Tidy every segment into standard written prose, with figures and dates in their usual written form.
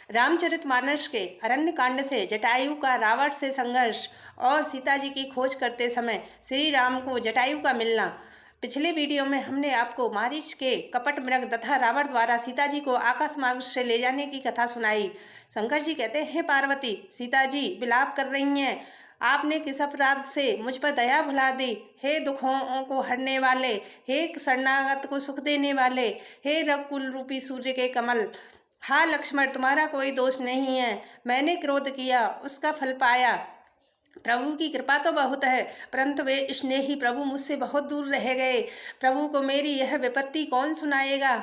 रामचरितमानस के अरण्य कांड से जटायु का रावण से संघर्ष और सीता जी की खोज करते समय श्री राम को जटायु का मिलना। पिछले वीडियो में हमने आपको मारीच के कपट मृग तथा रावण द्वारा सीता जी को आकाश मार्ग से ले जाने की कथा सुनाई। शंकर जी कहते हैं, पार्वती, सीता जी विलाप कर रही हैं, आपने किस अपराध से मुझ पर दया भुला दी। हे दुखों को हरने वाले, हे शरणागत को सुख देने वाले, हे रघुकुल रूपी सूर्य के कमल, हाँ लक्ष्मण, तुम्हारा कोई दोष नहीं है। मैंने क्रोध किया, उसका फल पाया। प्रभु की कृपा तो बहुत है, परंतु वे स्नेही प्रभु मुझसे बहुत दूर रह गए। प्रभु को मेरी यह विपत्ति कौन सुनाएगा।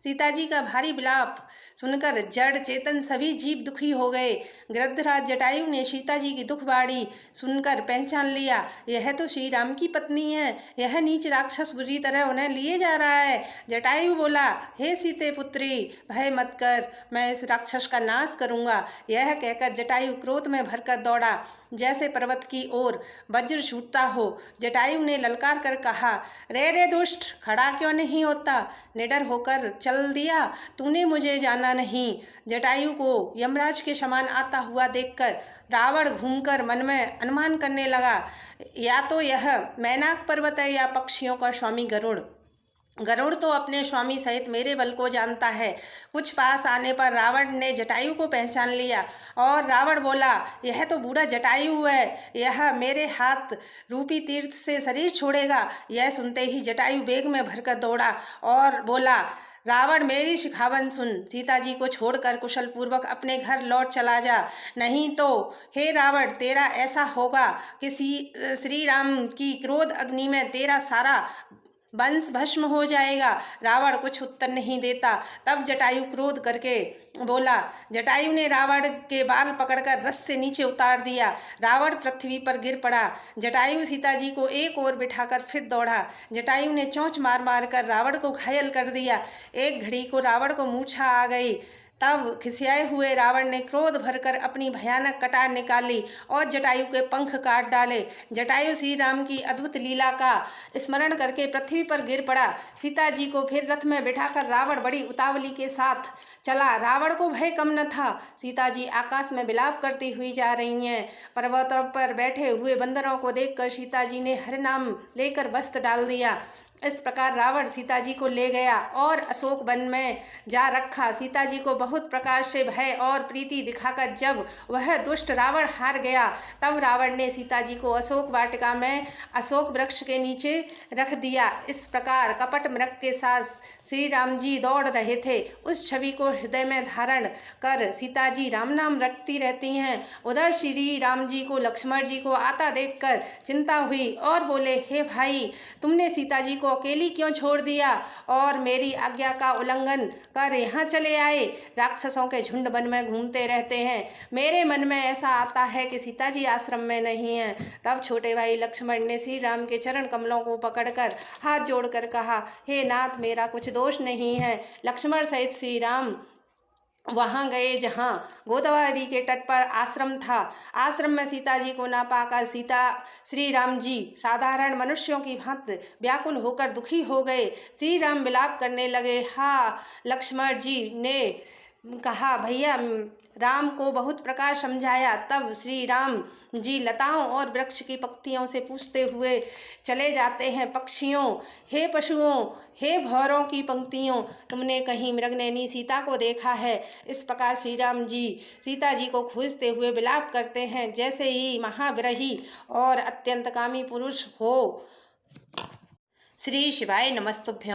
सीता जी का भारी विलाप सुनकर जड़ चेतन सभी जीव दुखी हो गए। गृद्धराज जटायु ने सीता जी की दुखवाणी सुनकर पहचान लिया, यह तो श्री राम की पत्नी है। यह नीच राक्षस बुरी तरह उन्हें लिए जा रहा है। जटायु बोला, हे सीते पुत्री, भय मत कर, मैं इस राक्षस का नाश करूंगा। यह कहकर जटायु क्रोध में भरकर दौड़ा, जैसे पर्वत की ओर वज्र छूटता हो। जटायु ने ललकार कर कहा, रे रे दुष्ट, खड़ा क्यों नहीं होता। निडर होकर चल दिया, तूने मुझे जाना नहीं। जटायु को यमराज के समान आता हुआ देखकर रावण घूमकर मन में अनुमान करने लगा, या तो यह मैनाक पर्वत है या पक्षियों का स्वामी गरुड़। गरुड़ तो अपने स्वामी सहित मेरे बल को जानता है। कुछ पास आने पर रावण ने जटायु को पहचान लिया और रावण बोला, यह तो बूढ़ा जटायु है, यह मेरे हाथ रूपी तीर्थ से शरीर छोड़ेगा। यह सुनते ही जटायु वेग में भरकर दौड़ा और बोला, रावण, मेरी शिखावन सुन, सीता जी को छोड़कर कुशल पूर्वक अपने घर लौट चला जा, नहीं तो हे रावण, तेरा ऐसा होगा कि श्री राम की क्रोध अग्नि में तेरा सारा वंश भस्म हो जाएगा। रावण कुछ उत्तर नहीं देता। तब जटायु क्रोध करके बोला। जटायु ने रावण के बाल पकड़कर रस से नीचे उतार दिया। रावण पृथ्वी पर गिर पड़ा। जटायु सीता जी को एक ओर बिठाकर फिर दौड़ा। जटायु ने चोंच मार मार कर रावण को घायल कर दिया। एक घड़ी को रावण को मूर्छा आ गई। तब खिसियाए हुए रावण ने क्रोध भरकर अपनी भयानक कटार निकाली और जटायु के पंख काट डाले। जटायु श्री राम की अद्भुत लीला का स्मरण करके पृथ्वी पर गिर पड़ा। सीता जी को फिर रथ में बिठाकर रावण बड़ी उतावली के साथ चला। रावण को भय कम न था। सीता जी आकाश में विलाप करती हुई जा रही हैं। पर्वतों पर बैठे हुए बंदरों को देखकर सीता जी ने हरि नाम लेकर वस्त्र डाल दिया। इस प्रकार रावण सीता जी को ले गया और अशोक वन में जा रखा। सीता जी को बहुत प्रकार से भय और प्रीति दिखाकर जब वह दुष्ट रावण हार गया, तब रावण ने सीता जी को अशोक वाटिका में अशोक वृक्ष के नीचे रख दिया। इस प्रकार कपट मृग के साथ श्री राम जी दौड़ रहे थे। उस छवि को हृदय में धारण कर सीता जी राम नाम रटती रहती हैं। उधर श्री राम जी को लक्ष्मण जी को आता देखकर चिंता हुई और बोले, हे भाई, तुमने सीता जी को अकेली क्यों छोड़ दिया और मेरी आज्ञा का उल्लंघन कर यहाँ चले आए। राक्षसों के झुंड वन में घूमते रहते हैं। मेरे मन में ऐसा आता है कि सीता जी आश्रम में नहीं है। तब छोटे भाई लक्ष्मण ने श्री राम के चरण कमलों को पकड़कर हाथ जोड़कर कहा, हे नाथ, मेरा कुछ दोष नहीं है। लक्ष्मण सहित श्री राम वहाँ गए जहाँ गोदावरी के तट पर आश्रम था। आश्रम में सीता जी को ना पाकर श्री राम जी साधारण मनुष्यों की भांति व्याकुल होकर दुखी हो गए। श्री राम विलाप करने लगे। हाँ, लक्ष्मण जी ने कहा, भैया, राम को बहुत प्रकार समझाया। तब श्री राम जी लताओं और वृक्ष की पंक्तियों से पूछते हुए चले जाते हैं, पक्षियों, हे पशुओं, हे भौरों की पंक्तियों, तुमने कहीं मृगनयनी सीता को देखा है। इस प्रकार श्री राम जी सीता जी को खोजते हुए विलाप करते हैं, जैसे ही महाविरही और अत्यंत कामी पुरुष हो। श्री शिवाय नमस्तुभ्यं।